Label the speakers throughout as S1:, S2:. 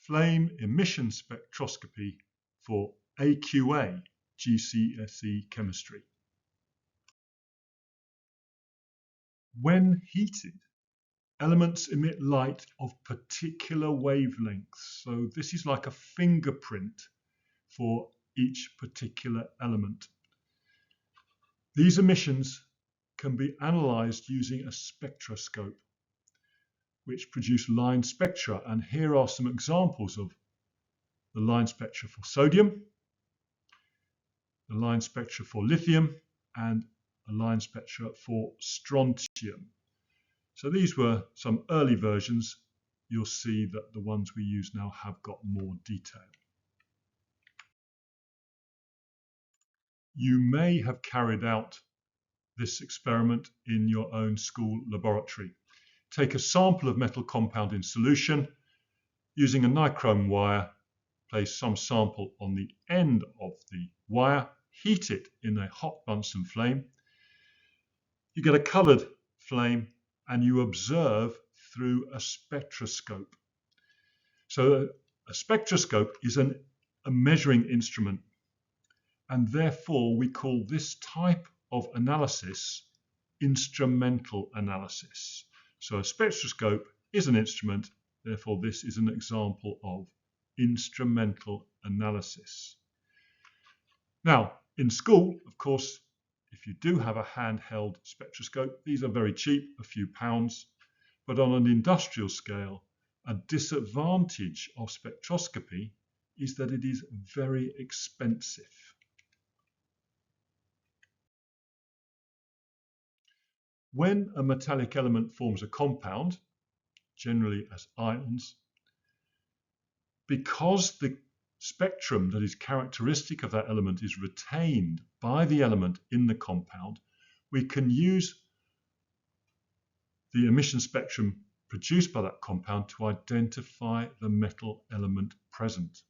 S1: flame emission spectroscopy for AQA GCSE Chemistry. When heated, elements emit light of particular wavelengths. So this is like a fingerprint for each particular element. These emissions can be analysed using a spectroscope, which produce line spectra. And here are some examples of the line spectra for sodium, the line spectra for lithium, and a line spectra for strontium. So these were some early versions. You'll see that the ones we use now have got more detail. You may have carried out this experiment in your own school laboratory. Take a sample of metal compound in solution. Using a nichrome wire, place some sample on the end of the wire, heat it in a hot Bunsen flame. You get a coloured flame and you observe through a spectroscope. So a spectroscope is a measuring instrument, and therefore we call this type of analysis instrumental analysis. So a spectroscope is an instrument, therefore this is an example of instrumental analysis. Now, in school, of course, if you do have a handheld spectroscope, these are very cheap, a few pounds, but on an industrial scale, a disadvantage of spectroscopy is that it is very expensive. When a metallic element forms a compound, generally as ions, because the spectrum that is characteristic of that element is retained by the element in the compound, we can use the emission spectrum produced by that compound to identify the metal element present.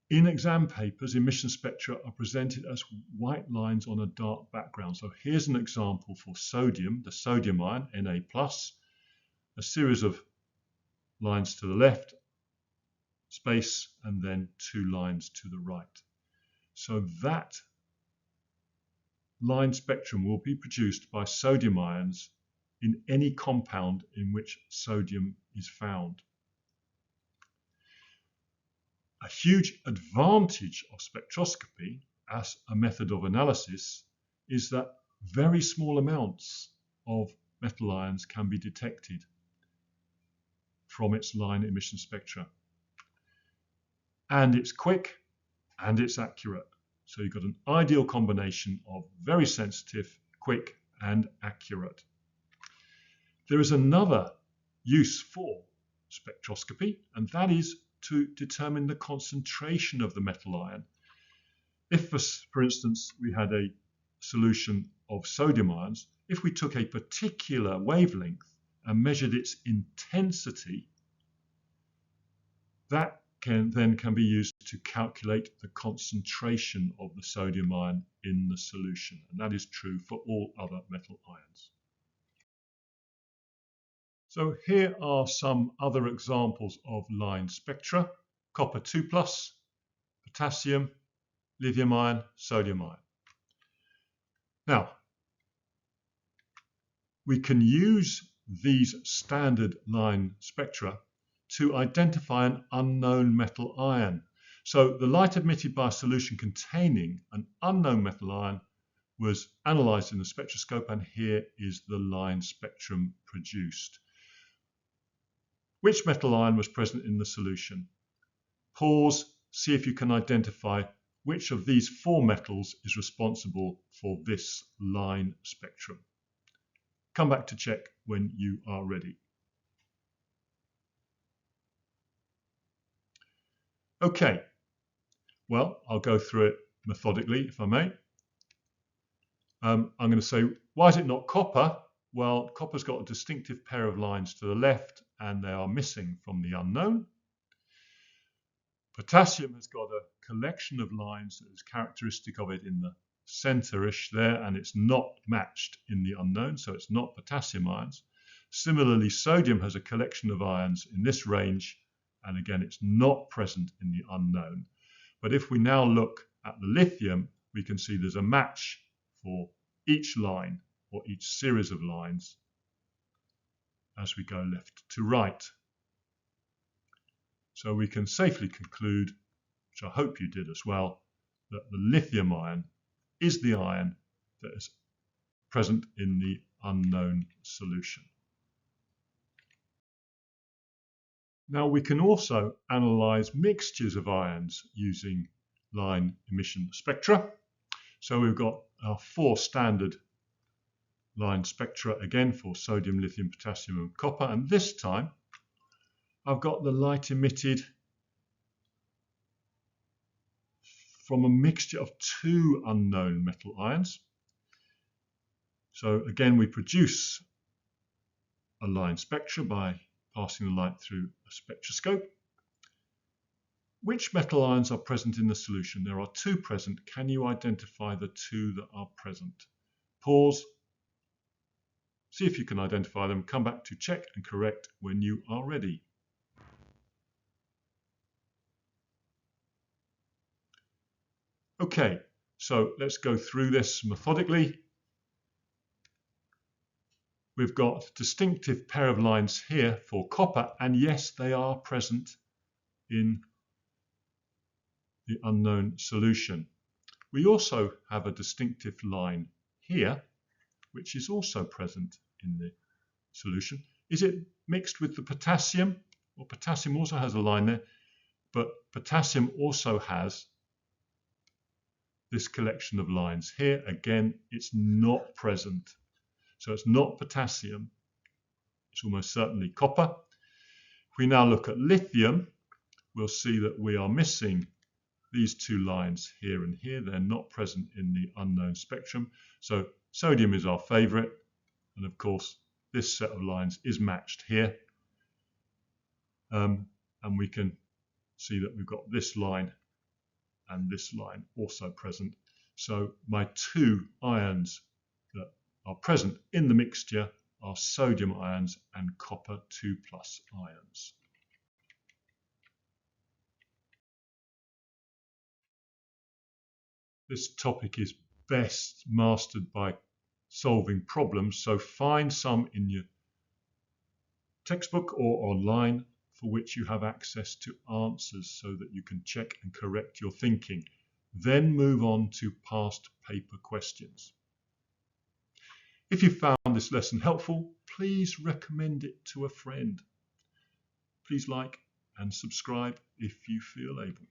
S1: In exam papers, emission spectra are presented as white lines on a dark background. So here's an example for sodium, the sodium ion, Na+, a series of lines to the left, space, and then 2 lines to the right. So that line spectrum will be produced by sodium ions in any compound in which sodium is found. A huge advantage of spectroscopy as a method of analysis is that very small amounts of metal ions can be detected from its line emission spectra. And it's quick and it's accurate. So you've got an ideal combination of very sensitive, quick, and accurate. There is another use for spectroscopy, and that is to determine the concentration of the metal ion. If, for instance, we had a solution of sodium ions, if we took a particular wavelength and measured its intensity, that can be used to calculate the concentration of the sodium ion in the solution, and that is true for all other metal ions. So here are some other examples of line spectra: copper 2+, potassium, lithium ion, sodium ion. Now, we can use these standard line spectra to identify an unknown metal ion. So the light emitted by a solution containing an unknown metal ion was analysed in the spectroscope, and here is the line spectrum produced. Which metal ion was present in the solution? Pause, see if you can identify which of these 4 metals is responsible for this line spectrum. Come back to check when you are ready. Okay, well, I'll go through it methodically, if I may. I'm going to say, why is it not copper? Well, copper's got a distinctive pair of lines to the left, and they are missing from the unknown. Potassium has got a collection of lines that is characteristic of it in the centre-ish there, and it's not matched in the unknown, so it's not potassium ions. Similarly, sodium has a collection of ions in this range, and again, it's not present in the unknown. But if we now look at the lithium, we can see there's a match for each line or each series of lines as we go left to right. So we can safely conclude, which I hope you did as well, that the lithium ion is the ion that is present in the unknown solution. Now we can also analyze mixtures of ions using line emission spectra. So we've got our 4 standard line spectra again for sodium, lithium, potassium and copper, and this time I've got the light emitted from a mixture of 2 unknown metal ions. So again, we produce a line spectra by passing the light through a spectroscope. Which metal ions are present in the solution? There are 2 present. Can you identify the 2 that are present? Pause, see if you can identify them, come back to check and correct when you are ready. Okay, so let's go through this methodically. We've got a distinctive pair of lines here for copper, and yes, they are present in the unknown solution. We also have a distinctive line here, which is also present in the solution. Is it mixed with the potassium? Well, potassium also has a line there, but potassium also has this collection of lines here. Again, it's not present. So it's not potassium, it's almost certainly copper. If we now look at lithium, we'll see that we are missing these 2 lines here and here. They're not present in the unknown spectrum. So sodium is our favorite. And of course, this set of lines is matched here. And we can see that we've got this line and this line also present. So my 2 ions that are present in the mixture are sodium ions and copper 2+ ions. This topic is best mastered by solving problems, so find some in your textbook or online for which you have access to answers so that you can check and correct your thinking. Then move on to past paper questions. If you found this lesson helpful, please recommend it to a friend. Please like and subscribe if you feel able.